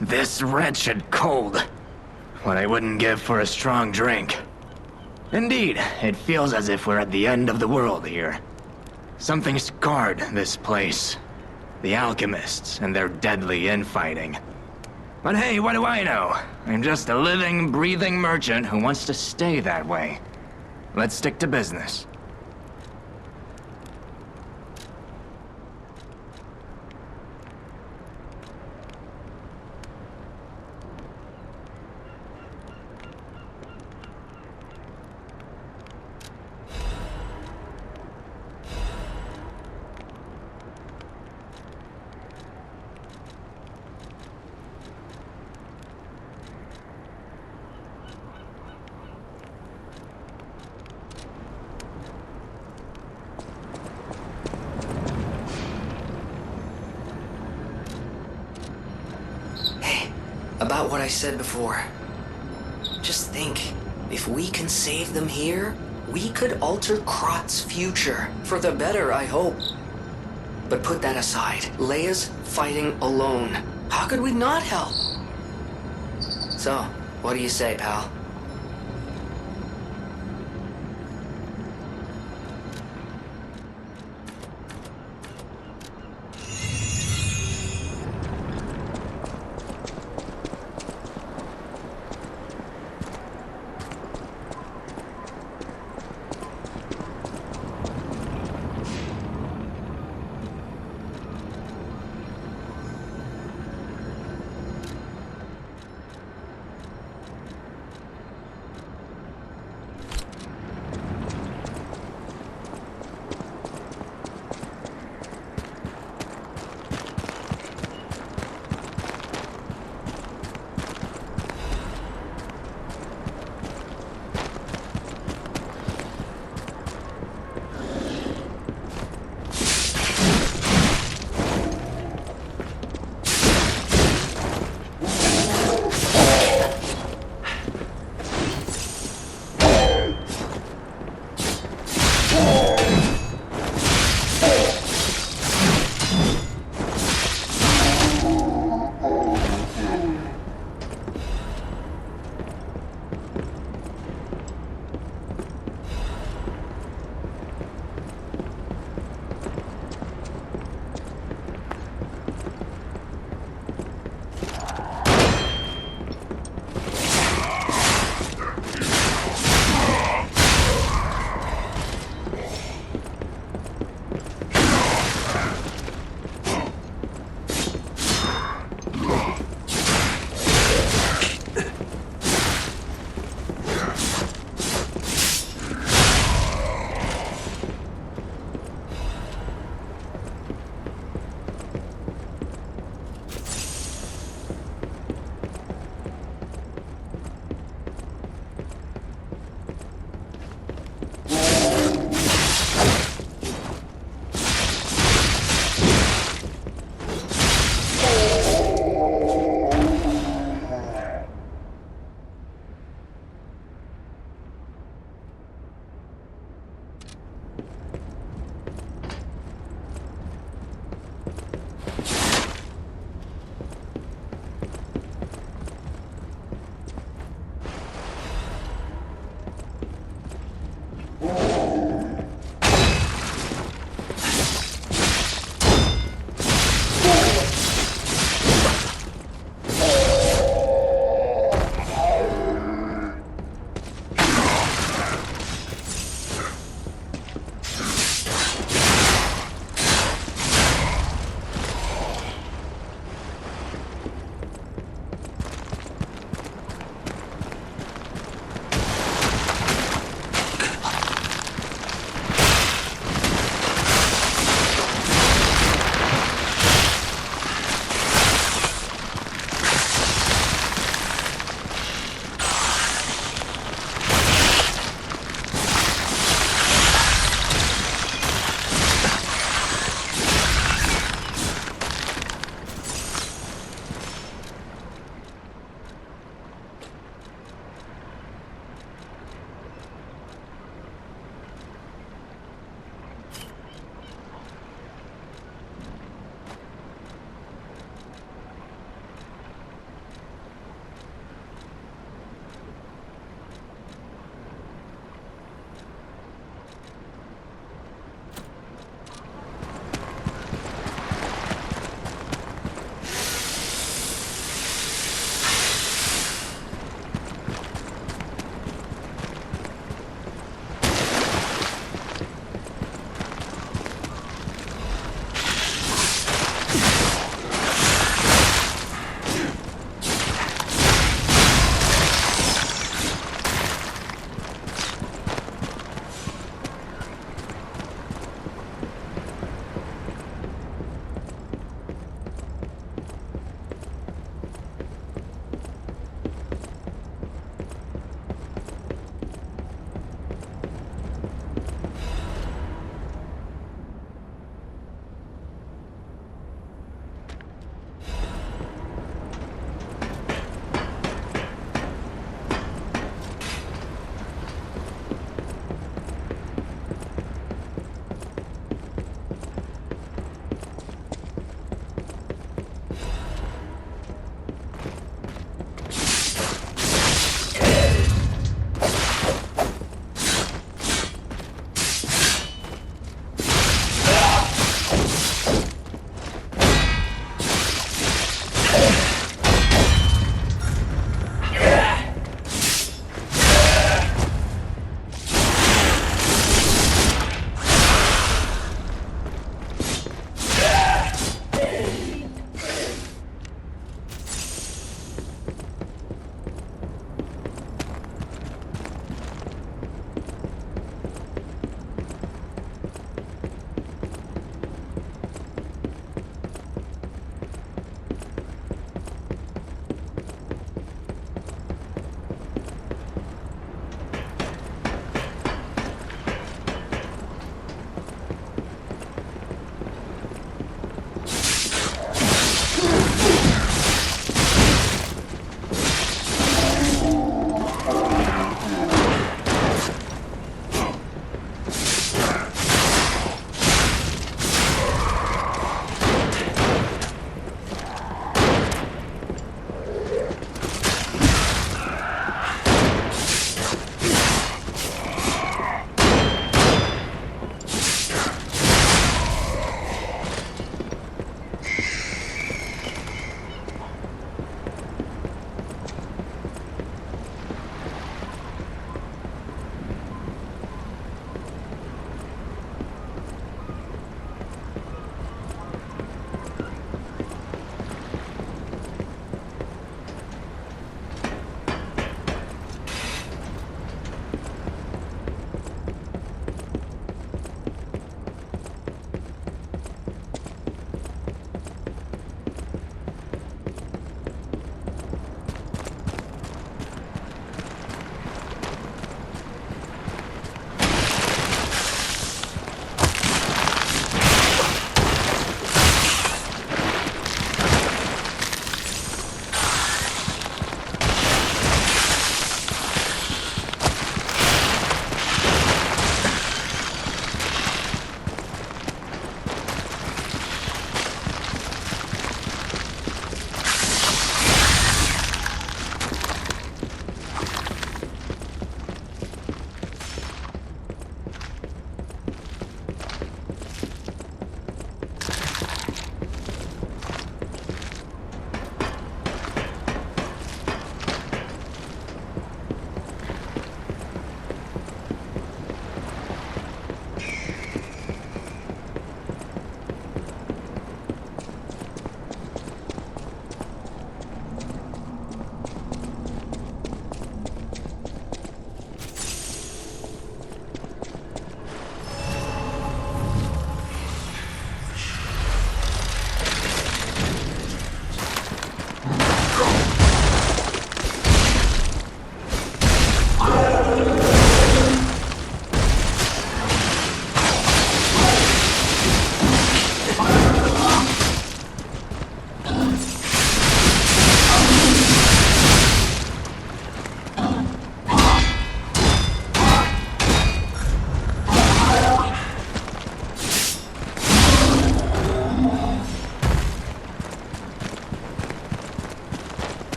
This wretched cold. What I wouldn't give for a strong drink. Indeed, it feels as if we're at the end of the world here. Something scarred this place. The alchemists and their deadly infighting. But hey, what do I know? I'm just a living, breathing merchant who wants to stay that way. Let's stick to business. About what I said before. Just think, if we can save them here, we could alter Krat's future. For the better, I hope. But put that aside. Leia's fighting alone. How could we not help? So, what do you say, pal?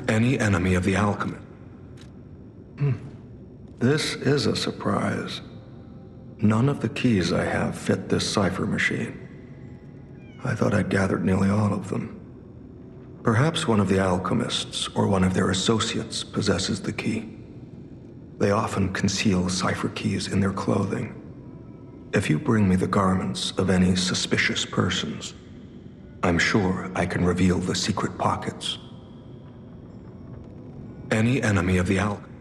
Any enemy of the alchemist. This is a surprise. None of the keys I have fit this cipher machine. I thought I'd gathered nearly all of them. Perhaps one of the alchemists or one of their associates possesses the key. They often conceal cipher keys in their clothing. If you bring me the garments of any suspicious persons, I'm sure I can reveal the secret pockets. Any enemy of the alchemist.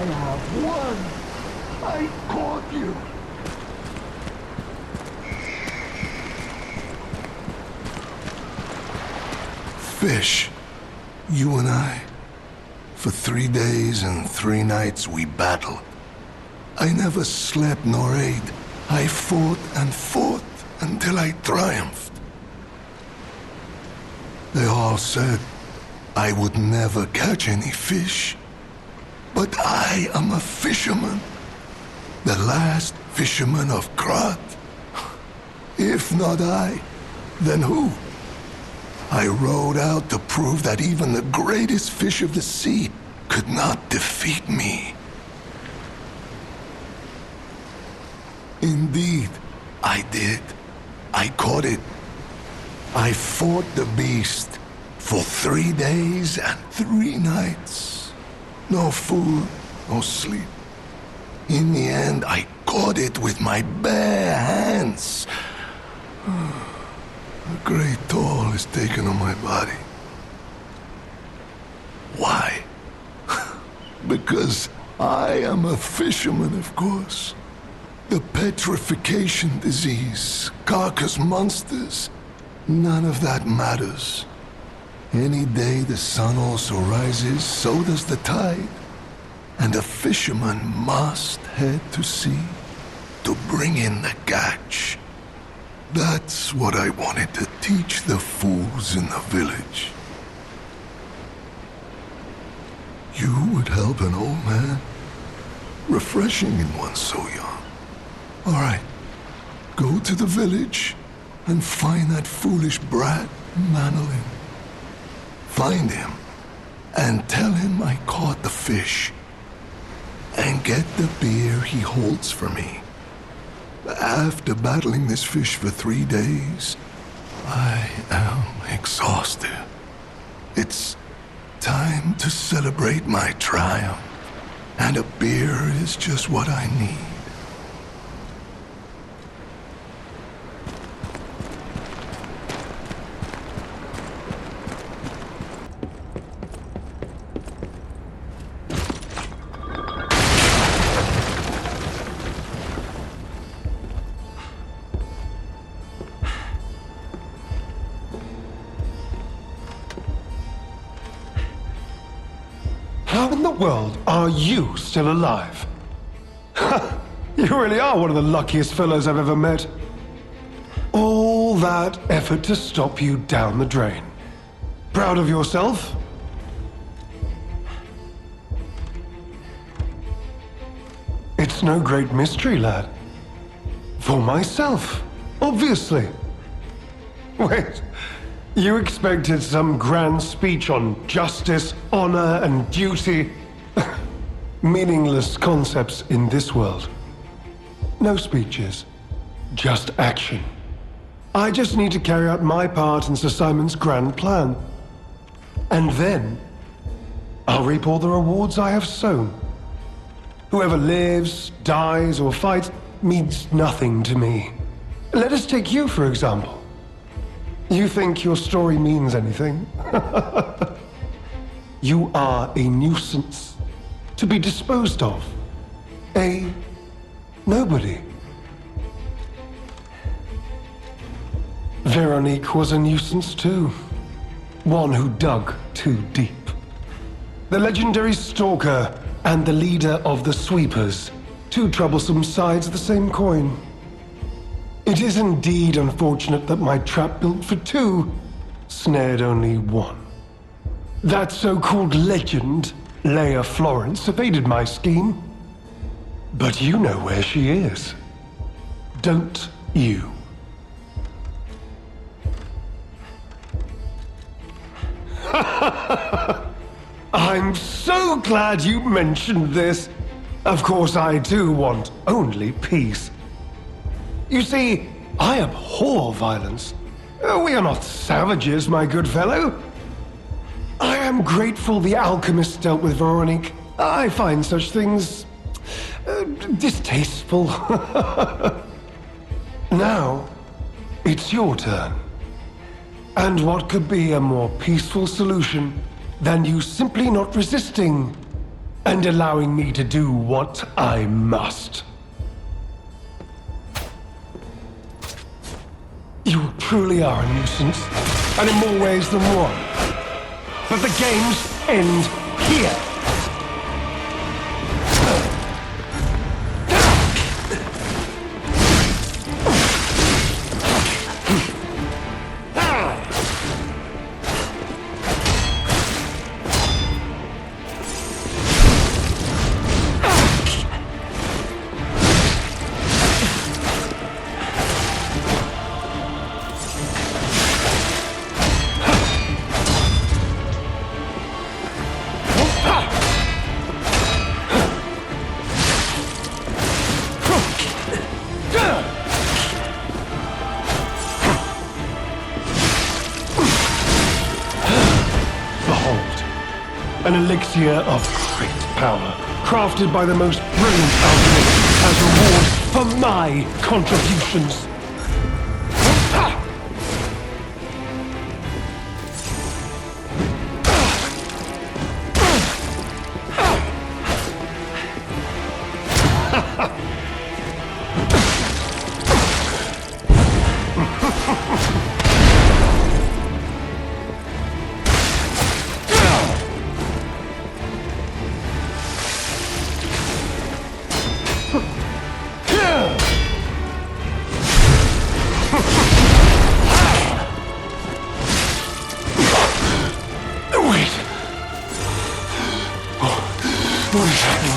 have won! I caught you! Fish, you and I. For 3 days and 3 nights we battled. I never slept nor ate. I fought and fought until I triumphed. They all said I would never catch any fish. But I am a fisherman. The last fisherman of Krat. If not I, then who? I rowed out to prove that even the greatest fish of the sea could not defeat me. Indeed, I did. I caught it. I fought the beast for 3 days and 3 nights. No food, no sleep. In the end, I caught it with my bare hands. A great toll is taken on my body. Why? Because I am a fisherman, of course. The petrification disease, carcass monsters, none of that matters. Any day the sun also rises, so does the tide. And a fisherman must head to sea to bring in the catch. That's what I wanted to teach the fools in the village. You would help an old man? Refreshing in one so young. All right, go to the village and find that foolish brat, Manolin. Find him and tell him I caught the fish. And get the beer he holds for me. After battling this fish for 3 days, I am exhausted. It's time to celebrate my triumph, and a beer is just what I need. How in the world are you still alive? You really are one of the luckiest fellows I've ever met. All that effort to stop you down the drain. Proud of yourself? It's no great mystery, lad. For myself, obviously. Wait. You expected some grand speech on justice, honor, and duty. Meaningless concepts in this world. No speeches, just action. I just need to carry out my part in Sir Simon's grand plan. And then, I'll reap all the rewards I have sown. Whoever lives, dies, or fights means nothing to me. Let us take you, for example. You think your story means anything? You are a nuisance, to be disposed of. A nobody. Veronique was a nuisance too. One who dug too deep. The legendary Stalker and the leader of the Sweepers. Two troublesome sides of the same coin. It is indeed unfortunate that my trap built for two snared only one. That so-called legend, Leia Florence, evaded my scheme. But you know where she is. Don't you? I'm so glad you mentioned this. Of course, I do want only peace. You see, I abhor violence. We are not savages, my good fellow. I am grateful the alchemist dealt with Veronique. I find such things distasteful. Now, it's your turn. And what could be a more peaceful solution than you simply not resisting and allowing me to do what I must. You truly are a nuisance, and in more ways than one. But the games end here. An elixir of great power, crafted by the most brilliant alchemist as reward for my contributions. What is happening?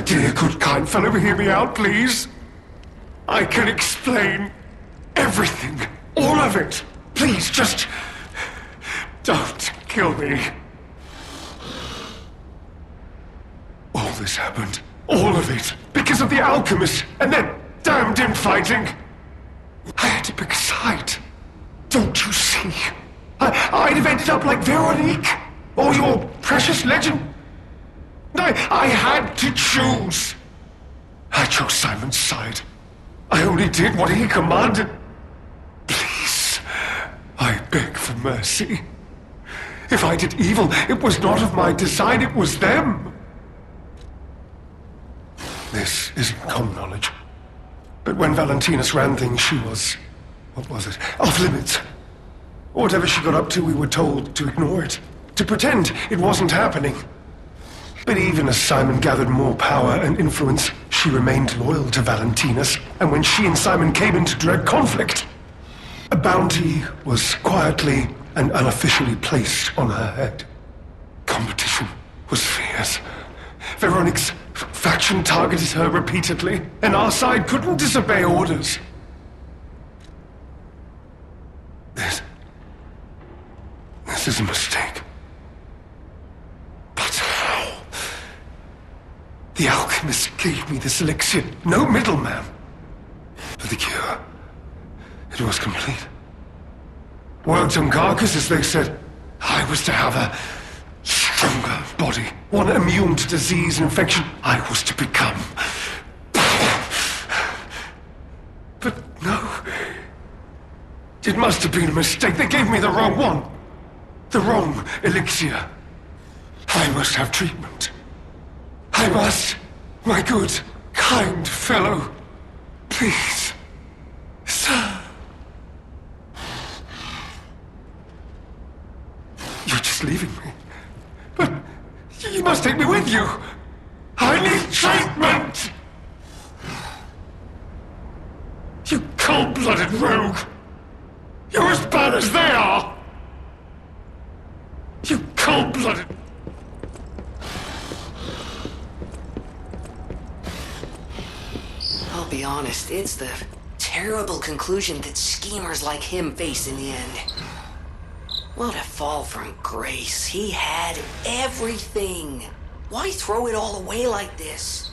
Dear, good, kind fellow, hear me out, please. I can explain everything. All of it. Please, just don't kill me. All this happened. All of it. Because of the alchemist and their damned infighting. I had to pick a side. Don't you see? I'd have ended up like Veronique. Or your precious legend. I had to choose. I chose Simon's side. I only did what he commanded. Please, I beg for mercy. If I did evil, it was not of my design, it was them. This isn't common knowledge. But when Valentinus ran things, she was... what was it? Off limits. Whatever she got up to, we were told to ignore it. To pretend it wasn't happening. But even as Simon gathered more power and influence, she remained loyal to Valentinus, and when she and Simon came into direct conflict, a bounty was quietly and unofficially placed on her head. Competition was fierce. Veronique's faction targeted her repeatedly, and our side couldn't disobey orders. This is a mistake. The alchemist gave me this elixir, no middleman. But the cure. It was complete. Worked on carcasses, they said. I was to have a stronger body, one immune to disease and infection. I was to become. But no. It must have been a mistake. They gave me the wrong one. The wrong elixir. I must have treatment. I must. My good, kind fellow. Please. Sir. You're just leaving me. But you must take me with you. I need treatment! You cold-blooded rogue! You're as bad as they are! You cold-blooded... I'll be honest, it's the terrible conclusion that schemers like him face in the end. What a fall from grace. He had everything. Why throw it all away like this?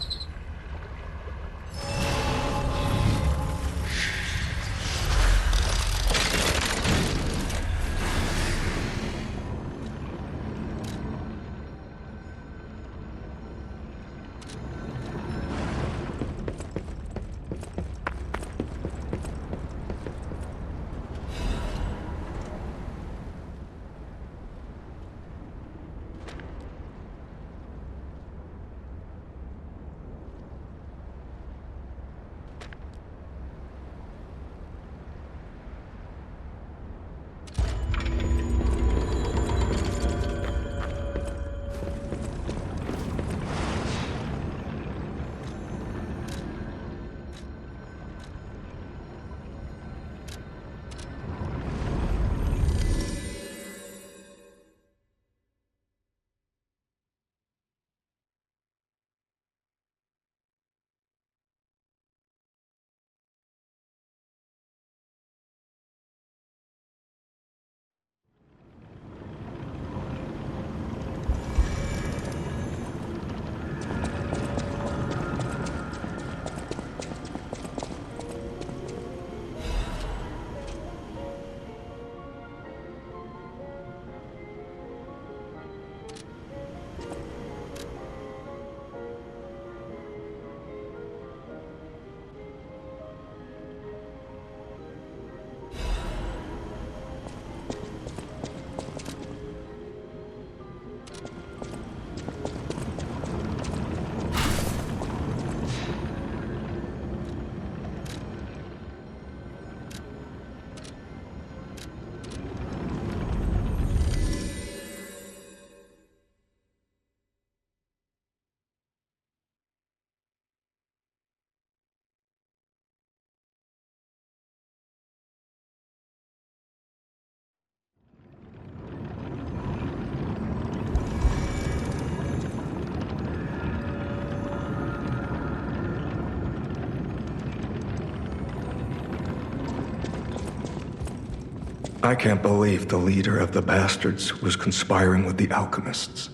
I can't believe the leader of the bastards was conspiring with the alchemists.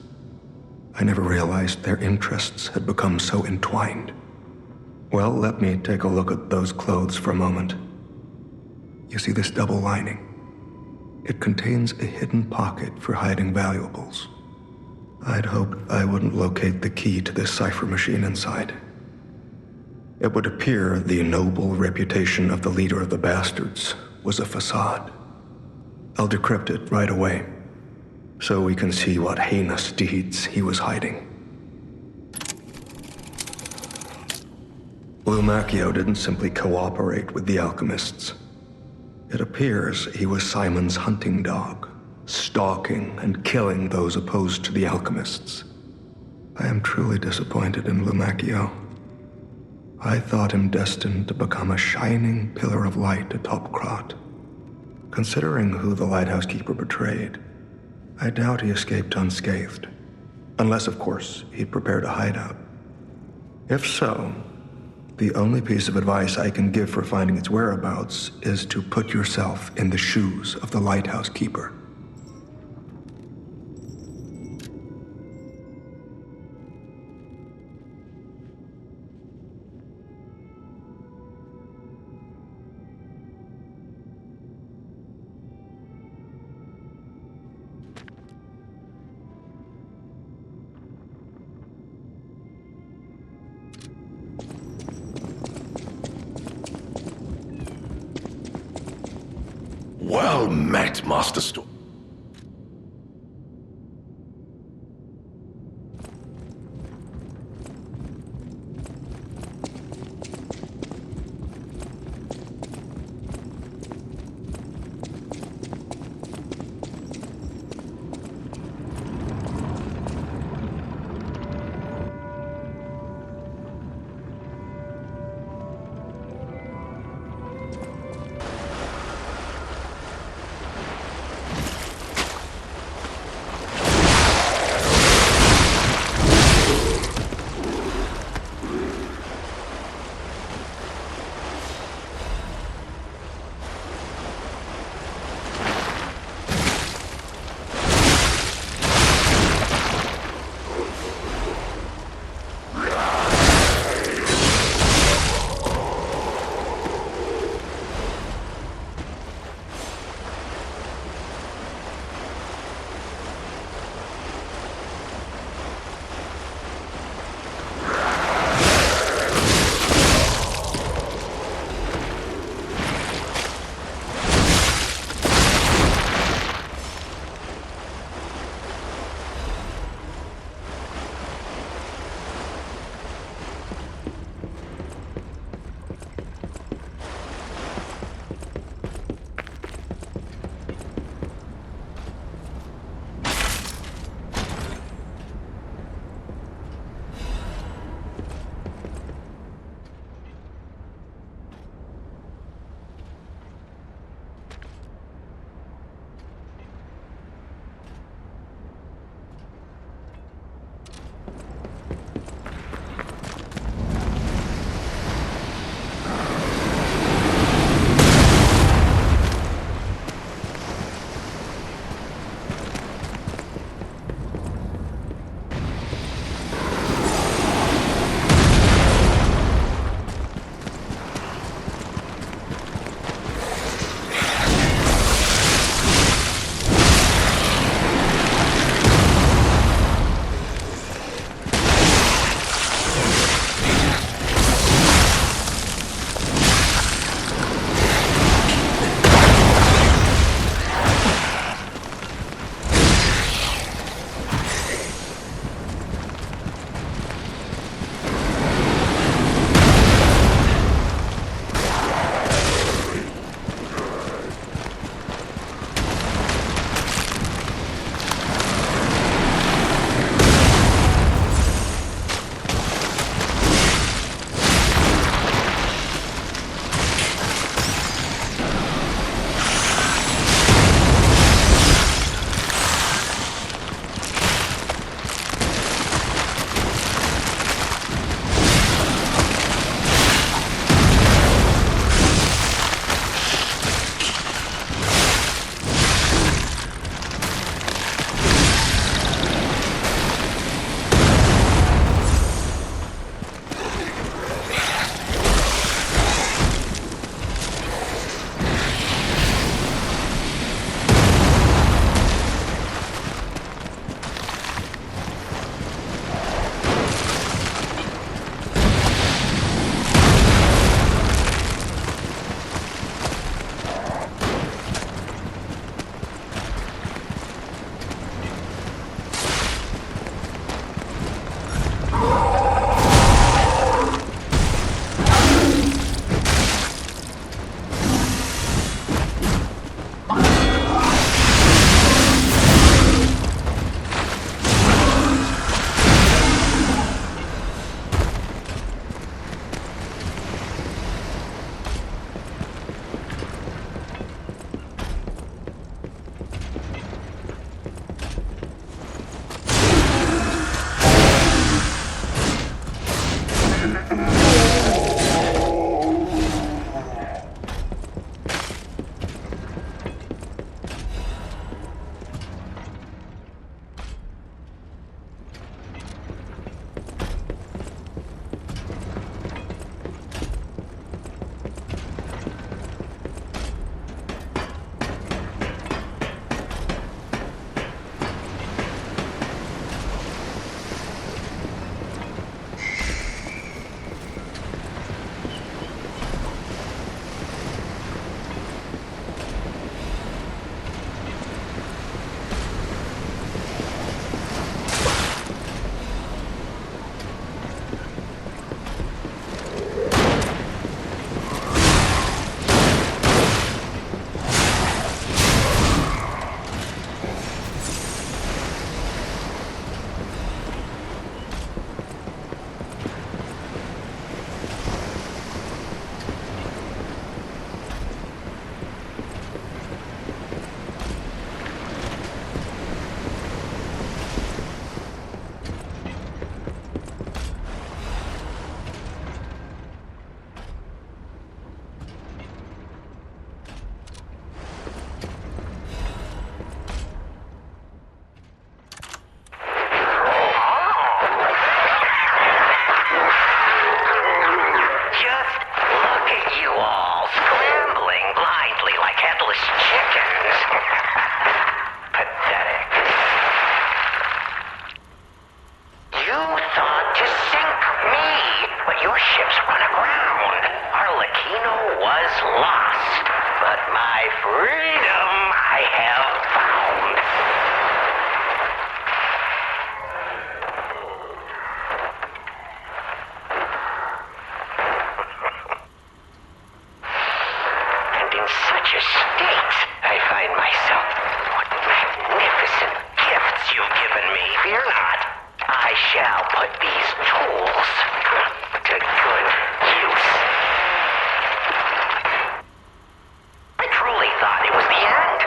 I never realized their interests had become so entwined. Well, let me take a look at those clothes for a moment. You see this double lining? It contains a hidden pocket for hiding valuables. I'd hoped I wouldn't locate the key to this cipher machine inside. It would appear the noble reputation of the leader of the bastards was a facade. I'll decrypt it right away, so we can see what heinous deeds he was hiding. Lumacchio didn't simply cooperate with the alchemists. It appears he was Simon's hunting dog, stalking and killing those opposed to the alchemists. I am truly disappointed in Lumacchio. I thought him destined to become a shining pillar of light atop Krat. Considering who the lighthouse keeper betrayed, I doubt he escaped unscathed. Unless, of course, he'd prepared a hideout. If so, the only piece of advice I can give for finding its whereabouts is to put yourself in the shoes of the lighthouse keeper. Well met, Master Storm. those chickens. Pathetic. You thought to sink me, but your ships run aground. Arlecchino was lost, but my freedom I have found. And in such a state, I find myself. What magnificent gifts you've given me. Fear not. I shall put these tools to good use. I truly thought it was the end.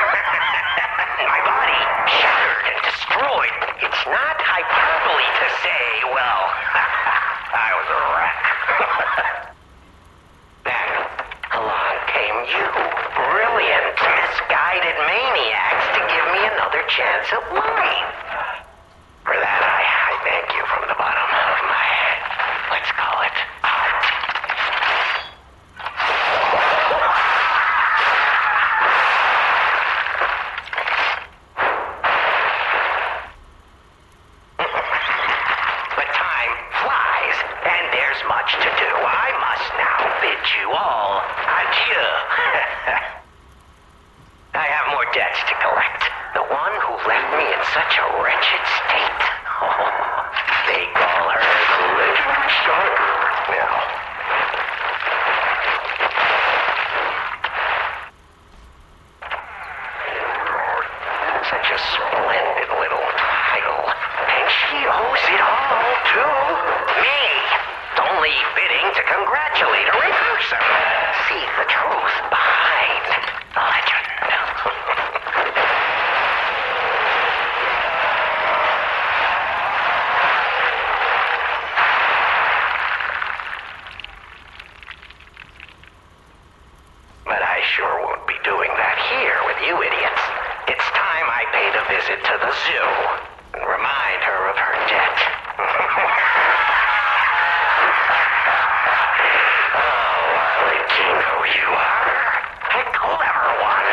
My body shattered and destroyed. It's not hyperbole to say, well, I was a wreck. Then along came you, brilliant, misguided maniacs to give me another chance at life. For that, I thank you from the bottom of my, let's call it, heart. But time flies, and there's much to do. I must now bid you all adieu. I have more debts to collect. The one who left me in such a wretched state. Oh, they call her the living Stalker now. Such a splendid little title. And she owes it all to me. It's only fitting to congratulate her in person. See the truth behind the legend. But I sure won't be doing that here with you idiots. It's time I paid a visit to the zoo and remind her of her debt. Oh, Arlecchino, you are a clever one.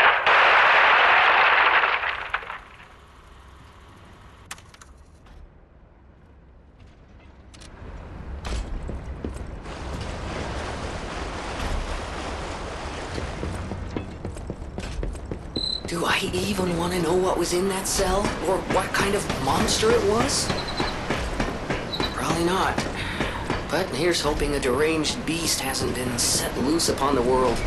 Do I even want to know what was in that cell? Or what kind of monster it was? Probably not. But here's hoping a deranged beast hasn't been set loose upon the world.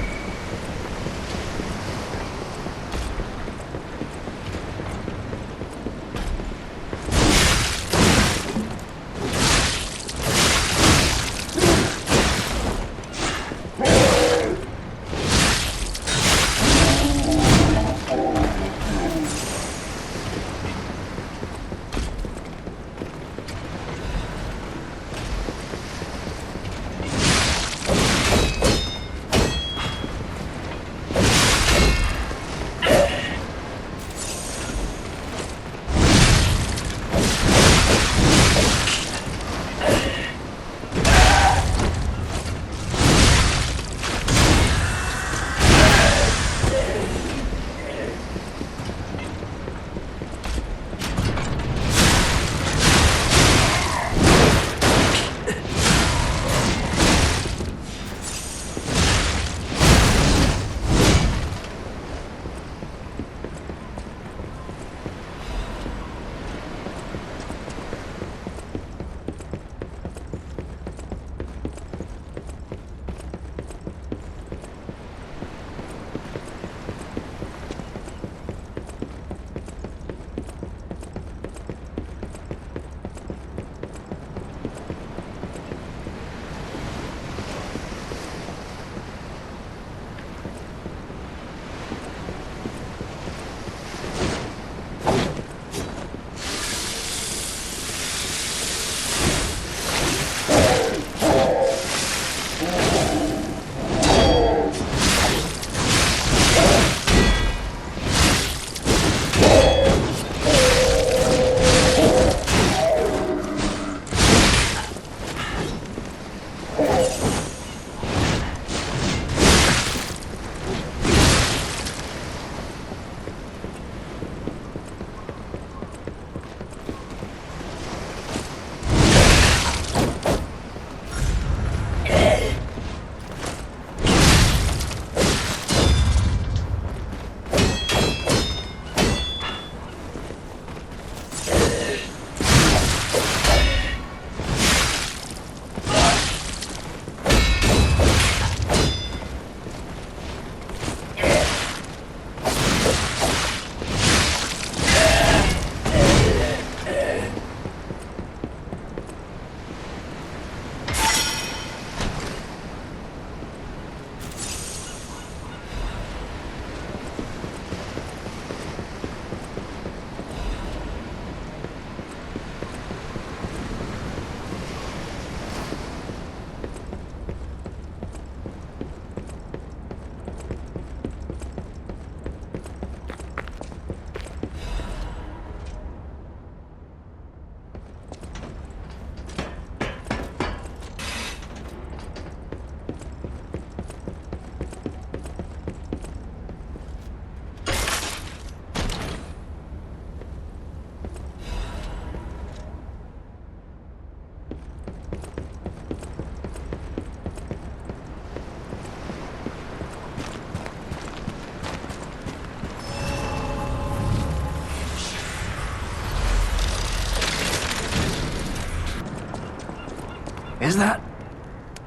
Is that?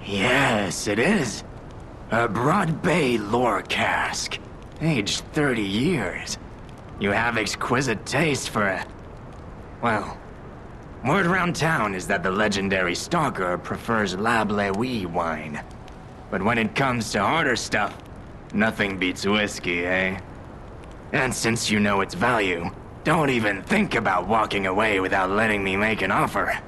Yes, it is. A Broad Bay lore cask. Aged 30 years. You have exquisite taste for a... Well, word around town is that the legendary Stalker prefers Lab Lewy wine. But when it comes to harder stuff, nothing beats whiskey, eh? And since you know its value, don't even think about walking away without letting me make an offer.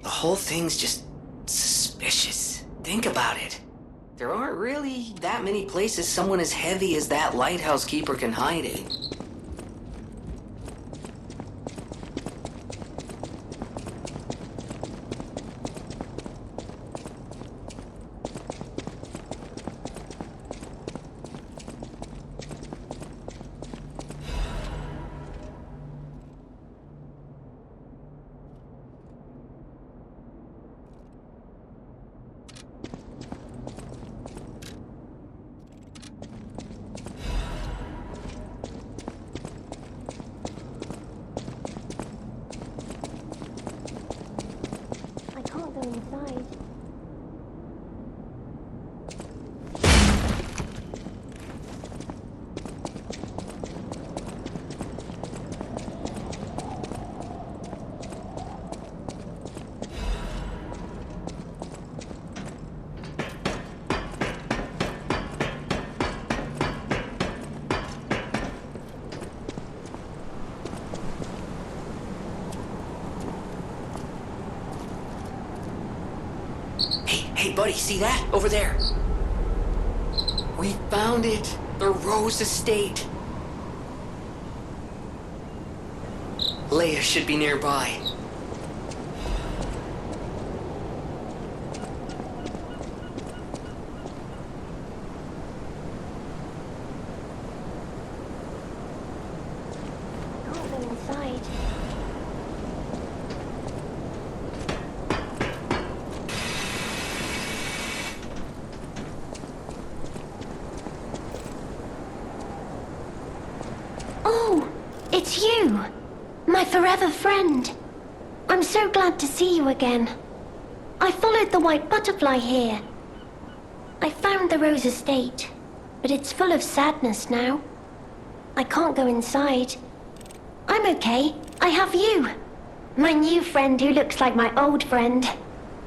The whole thing's just suspicious. Think about it. There aren't really that many places someone as heavy as that lighthouse keeper can hide in. Hey, buddy, see that? Over there. We found it. The Rose Estate. Leia should be nearby. It's you, my forever friend. I'm so glad to see you again. I followed the white butterfly here. I found the Rose Estate, but it's full of sadness now. I can't go inside. I'm okay. I have you. My new friend who looks like my old friend.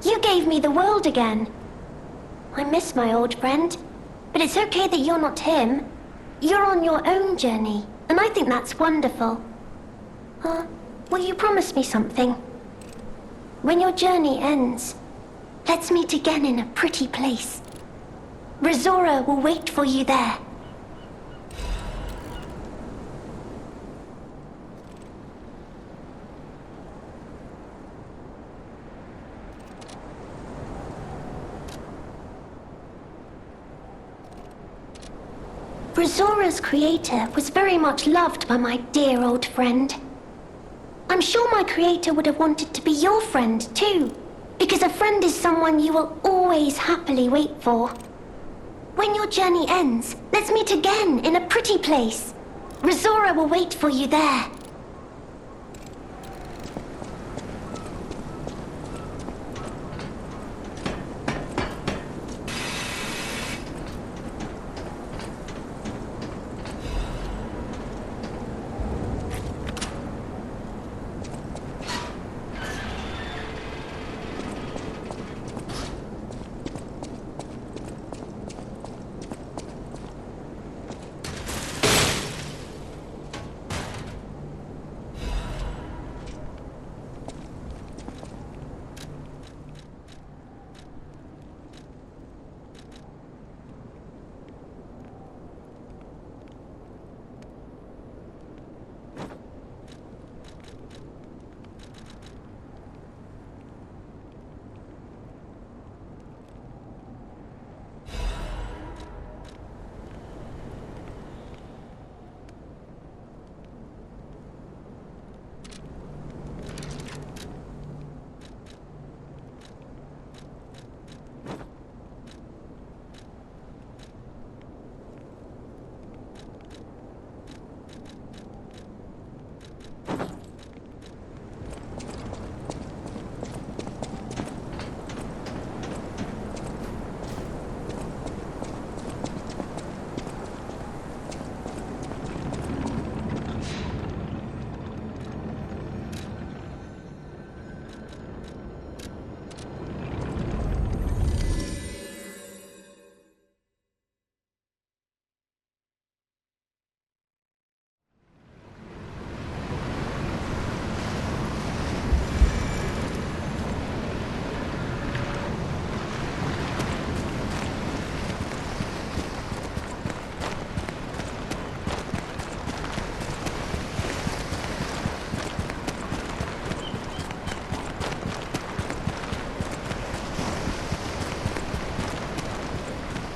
You gave me the world again. I miss my old friend, but it's okay that you're not him. You're on your own journey. And I think that's wonderful. Will you promise me something? When your journey ends, let's meet again in a pretty place. Rizora will wait for you there. Rizora's creator was very much loved by my dear old friend. I'm sure my creator would have wanted to be your friend too, because a friend is someone you will always happily wait for. When your journey ends, let's meet again in a pretty place. Rizora will wait for you there.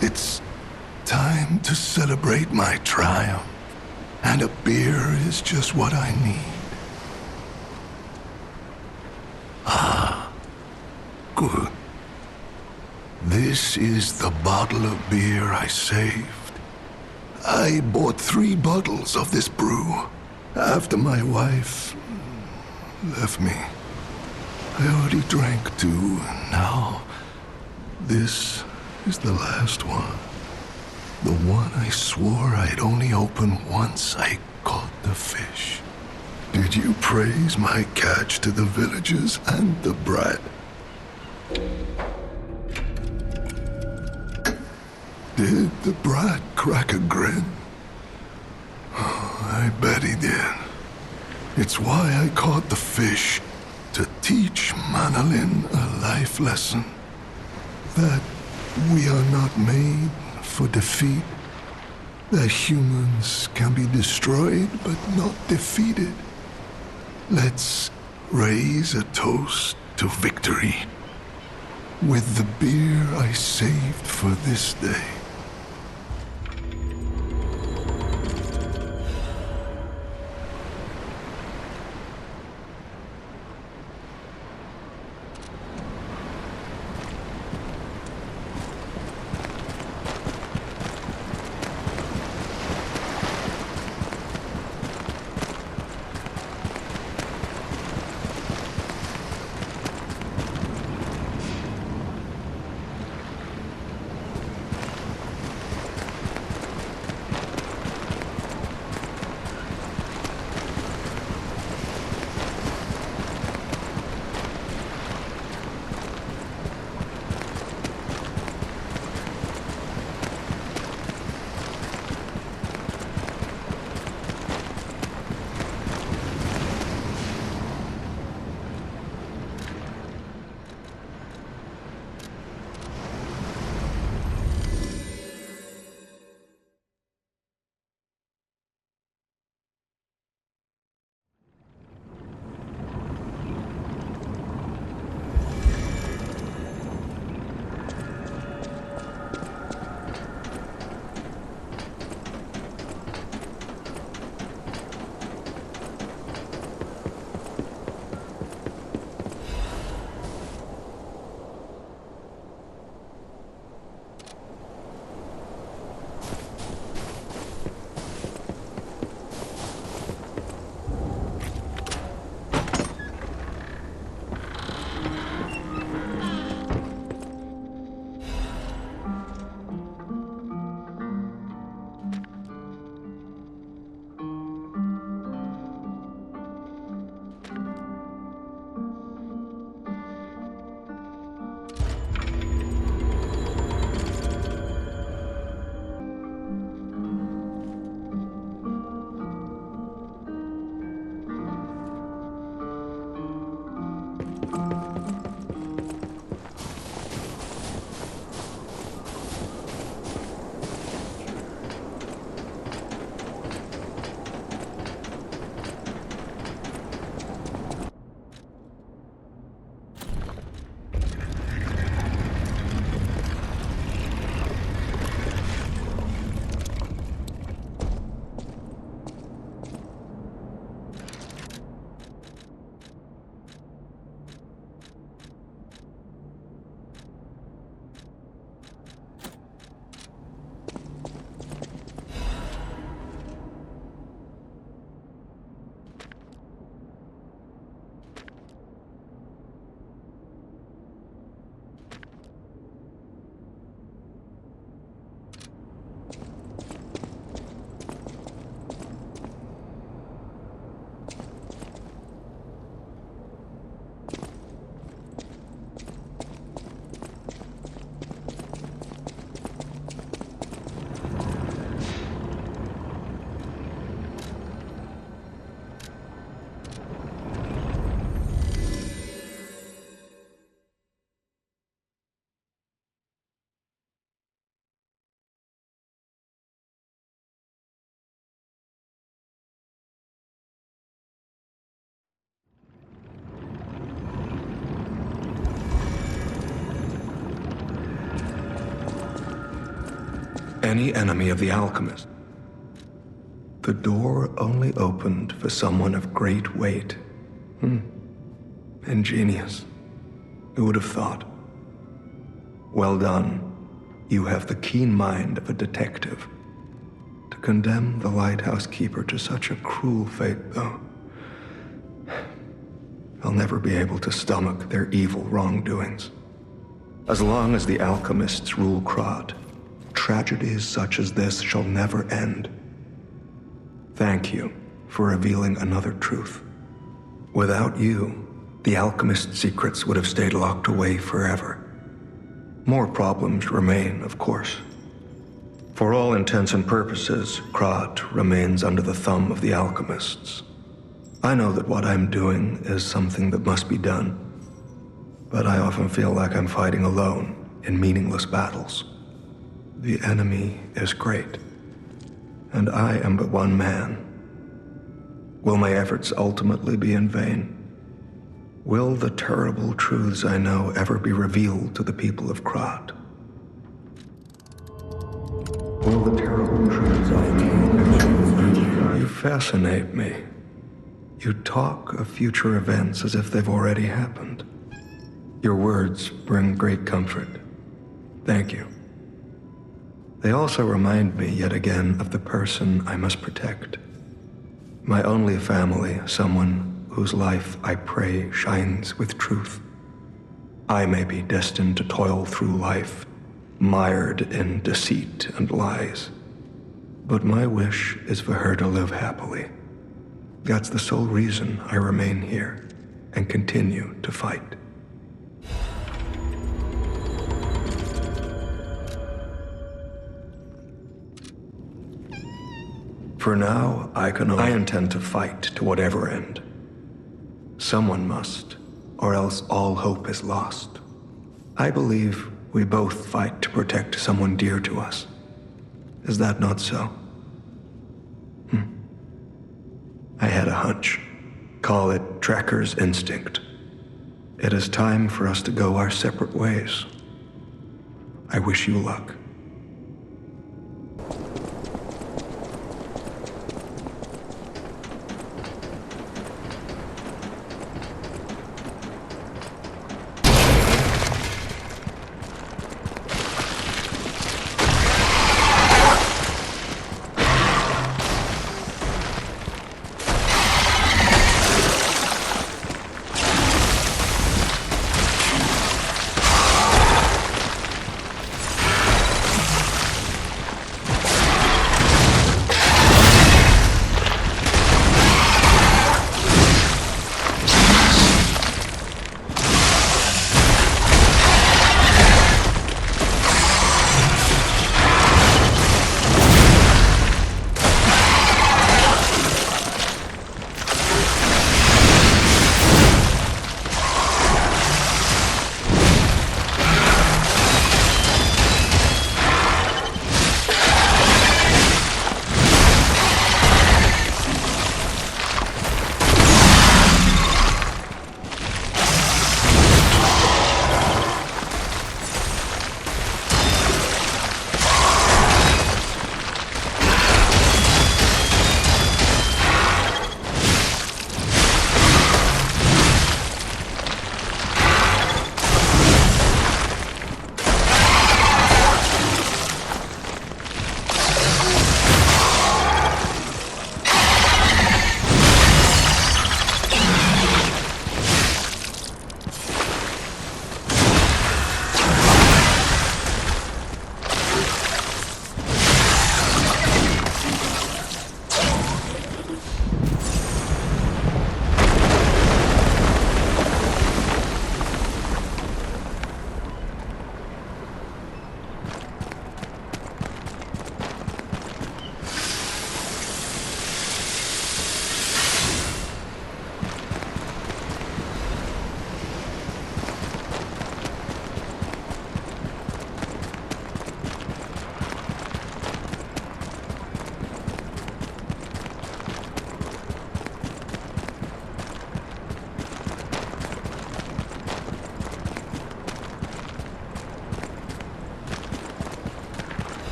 It's time to celebrate my triumph, and a beer is just what I need. Ah, good. This is the bottle of beer I saved. I bought 3 bottles of this brew after my wife left me. I already drank 2, and now this is the last one. The one I swore I'd only open once I caught the fish. Did you praise my catch to the villagers and the brat? Did the brat crack a grin? Oh, I bet he did. It's why I caught the fish, to teach Manolin a life lesson. That we are not made for defeat. That humans can be destroyed but not defeated. Let's raise a toast to victory with the beer I saved for this day. Any enemy of the alchemist. The door only opened for someone of great weight. Ingenious. Who would have thought? Well done. You have the keen mind of a detective. To condemn the lighthouse keeper to such a cruel fate, though, I'll never be able to stomach their evil wrongdoings. As long as the alchemists rule Krat, tragedies such as this shall never end. Thank you for revealing another truth. Without you, the alchemist's secrets would have stayed locked away forever. More problems remain, of course. For all intents and purposes, Krat remains under the thumb of the alchemists. I know that what I'm doing is something that must be done, but I often feel like I'm fighting alone in meaningless battles. The enemy is great, and I am but one man. Will my efforts ultimately be in vain? Will the terrible truths I know ever be revealed to the people of Krat? Will the terrible truths I know? You fascinate me. You talk of future events as if they've already happened. Your words bring great comfort. Thank you. They also remind me yet again of the person I must protect. My only family, someone whose life I pray shines with truth. I may be destined to toil through life, mired in deceit and lies. But my wish is for her to live happily. That's the sole reason I remain here and continue to fight. For now, I intend to fight to whatever end. Someone must, or else all hope is lost. I believe we both fight to protect someone dear to us. Is that not so? I had a hunch. Call it tracker's instinct. It is time for us to go our separate ways. I wish you luck.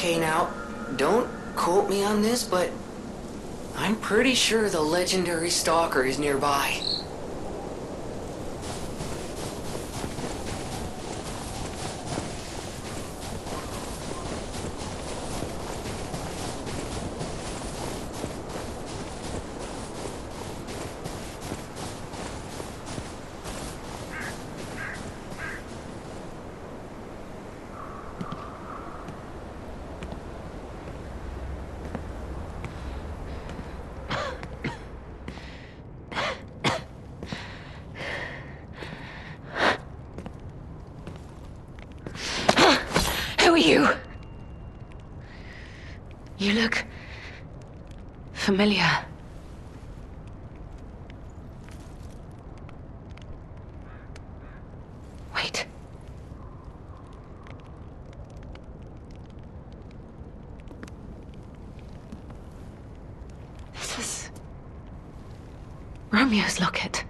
Okay, now, don't quote me on this, but I'm pretty sure the legendary Stalker is nearby. know you. You look familiar. Wait. This is Romeo's locket.